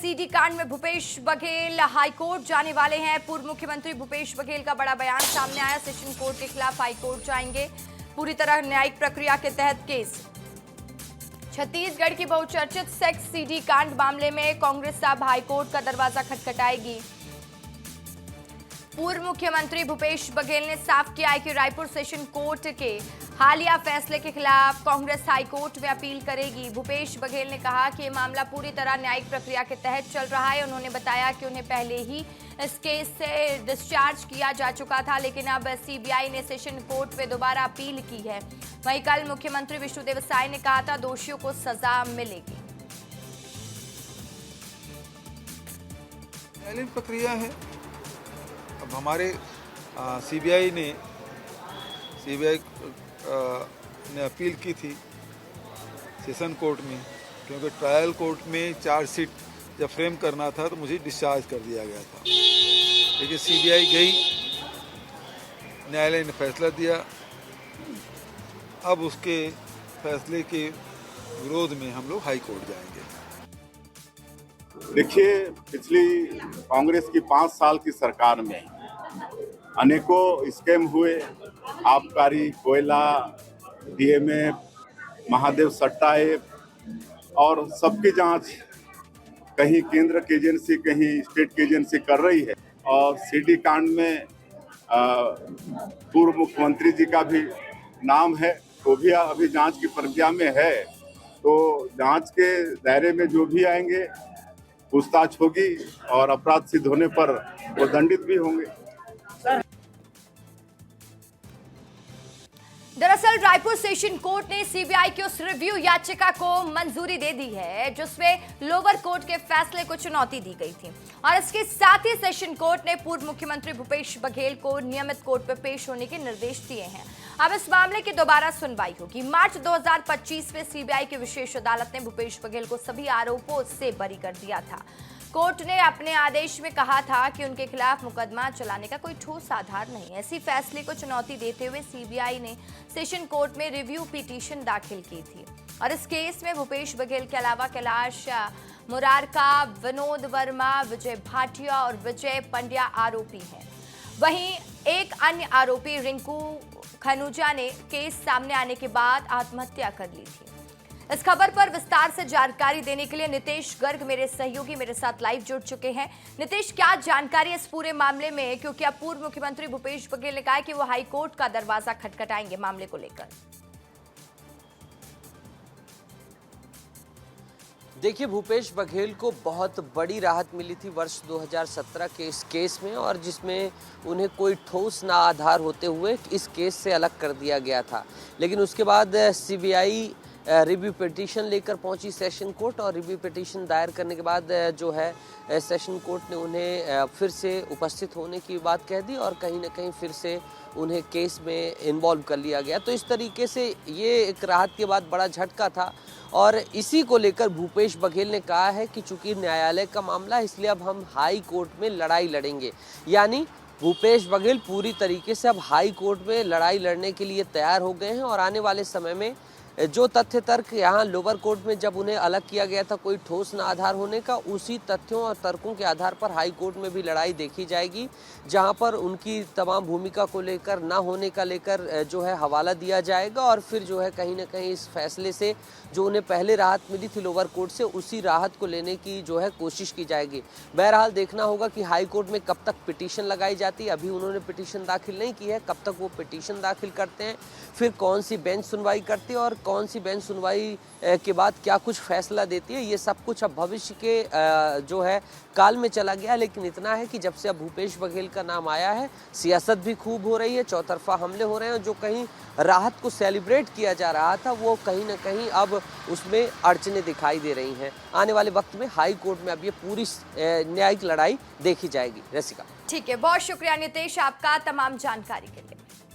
CD कांड में Bhupesh Baghel high court जाने वाले हैं। पूर्व मुख्यमंत्री भूपेश बघेल का बड़ा बयान सामने आया। सेशन कोर्ट के खिलाफ हाईकोर्ट जाएंगे। पूरी तरह न्यायिक प्रक्रिया के तहत केस। छत्तीसगढ़ की बहुचर्चित सेक्स सीडी कांड मामले में कांग्रेस अब हाईकोर्ट का दरवाजा खटखटाएगी। पूर्व मुख्यमंत्री भूपेश बघेल ने साफ किया है कि रायपुर सेशन कोर्ट के हालिया फैसले के खिलाफ कांग्रेस हाईकोर्ट में अपील करेगी। भूपेश बघेल ने कहा कि ये मामला पूरी तरह न्यायिक प्रक्रिया के तहत चल रहा है। उन्होंने बताया कि उन्हें पहले ही इस केस से डिस्चार्ज किया जा चुका था, लेकिन अब सीबीआई ने सेशन कोर्ट में दोबारा अपील की है। वहीं कल मुख्यमंत्री विष्णुदेव साय ने कहा था दोषियों को सजा मिलेगी। न्यायालयीन प्रक्रिया है। अब हमारे सीबीआई ने अपील की थी सेशन कोर्ट में, क्योंकि ट्रायल कोर्ट में चार्जशीट जब फ्रेम करना था तो मुझे डिस्चार्ज कर दिया गया था। लेकिन सीबीआई गई, न्यायालय ने फैसला दिया। अब उसके फैसले के विरोध में हम लोग हाई कोर्ट जाएंगे। देखिए, पिछली कांग्रेस की 5 साल की सरकार में अनेकों स्कैम हुए। आबकारी, कोयला, डीएमए, महादेव सट्टा और सबकी जांच कहीं केंद्र की एजेंसी, कहीं स्टेट की एजेंसी कर रही है। और सीडी कांड में पूर्व मुख्यमंत्री जी का भी नाम है, वो भी अभी जांच की प्रक्रिया में है। तो जांच के दायरे में जो भी आएंगे पूछताछ होगी और अपराध सिद्ध होने पर वो दंडित भी होंगे। दरअसल रायपुर सेशन कोर्ट ने सीबीआई की उस रिव्यू याचिका को मंजूरी दे दी है जिसमें लोअर कोर्ट के फैसले को चुनौती दी गई थी, और इसके साथ ही सेशन कोर्ट ने पूर्व मुख्यमंत्री भूपेश बघेल को नियमित कोर्ट में पेश होने के निर्देश दिए हैं। अब इस मामले की दोबारा सुनवाई होगी। मार्च 2025 में सीबीआई की विशेष अदालत ने भूपेश बघेल को सभी आरोपों से बरी कर दिया था। कोर्ट ने अपने आदेश में कहा था कि उनके खिलाफ मुकदमा चलाने का कोई ठोस आधार नहीं है। इसी फैसले को चुनौती देते हुए सीबीआई ने सेशन कोर्ट में रिव्यू पिटीशन दाखिल की थी, और इस केस में भूपेश बघेल के अलावा कैलाश मुरारका, विनोद वर्मा, विजय भाटिया और विजय पंड्या आरोपी हैं। वहीं एक अन्य आरोपी रिंकू खनूजा ने केस सामने आने के बाद आत्महत्या कर ली थी। इस खबर पर विस्तार से जानकारी देने के लिए नितेश गर्ग मेरे सहयोगी मेरे साथ लाइव जुड़ चुके हैं। नितेश, क्या जानकारी इस पूरे मामले में, क्योंकि अब पूर्व मुख्यमंत्री भूपेश बघेल ने कहा है कि वो हाई कोर्ट का दरवाजा खटखटाएंगे मामले को लेकर। देखिए, भूपेश बघेल को बहुत बड़ी राहत मिली थी वर्ष 2017 के इस केस में, और जिसमें उन्हें कोई ठोस ना आधार होते हुए इस केस से अलग कर दिया गया था। लेकिन उसके बाद सीबीआई रिव्यू पिटीशन लेकर पहुंची सेशन कोर्ट, और रिव्यू पिटीशन दायर करने के बाद जो है सेशन कोर्ट ने उन्हें फिर से उपस्थित होने की बात कह दी, और कहीं ना कहीं फिर से उन्हें केस में इन्वॉल्व कर लिया गया। तो इस तरीके से ये एक राहत के बाद बड़ा झटका था, और इसी को लेकर भूपेश बघेल ने कहा है कि चूंकि न्यायालय का मामला है, इसलिए अब हम हाई कोर्ट में लड़ाई लड़ेंगे। यानी भूपेश बघेल पूरी तरीके से अब हाई कोर्ट में लड़ाई लड़ने के लिए तैयार हो गए हैं, और आने वाले समय में जो तथ्य तर्क यहाँ लोअर कोर्ट में जब उन्हें अलग किया गया था कोई ठोस न आधार होने का, उसी तथ्यों और तर्कों के आधार पर हाई कोर्ट में भी लड़ाई देखी जाएगी, जहाँ पर उनकी तमाम भूमिका को लेकर ना होने का लेकर जो है हवाला दिया जाएगा, और फिर जो है कहीं ना कहीं इस फैसले से जो उन्हें पहले राहत मिली थी लोअर कोर्ट से, उसी राहत को लेने की जो है कोशिश की जाएगी। बहरहाल देखना होगा कि हाई कोर्ट में कब तक पिटीशन लगाई जाती है। अभी उन्होंने पिटीशन दाखिल नहीं की है, कब तक वो पिटीशन दाखिल करते हैं, फिर कौन सी बेंच सुनवाई करती है और कौन सी बेंच सुनवाई के बाद क्या कुछ फैसला देती है, ये सब कुछ अब भविष्य के जो है काल में चला गया। लेकिन इतना है कि जब से अब भूपेश बघेल का नाम आया है, सियासत भी खूब हो रही है, चौतरफा हमले हो रहे हैं। जो कहीं राहत को सेलिब्रेट किया जा रहा था, वो कहीं ना कहीं अब उसमें अड़चने दिखाई दे रही हैं। आने वाले वक्त में हाई कोर्ट में अब ये पूरी न्यायिक लड़ाई देखी जाएगी। रसिका, ठीक है, बहुत शुक्रिया नितेश आपका तमाम जानकारी के लिए।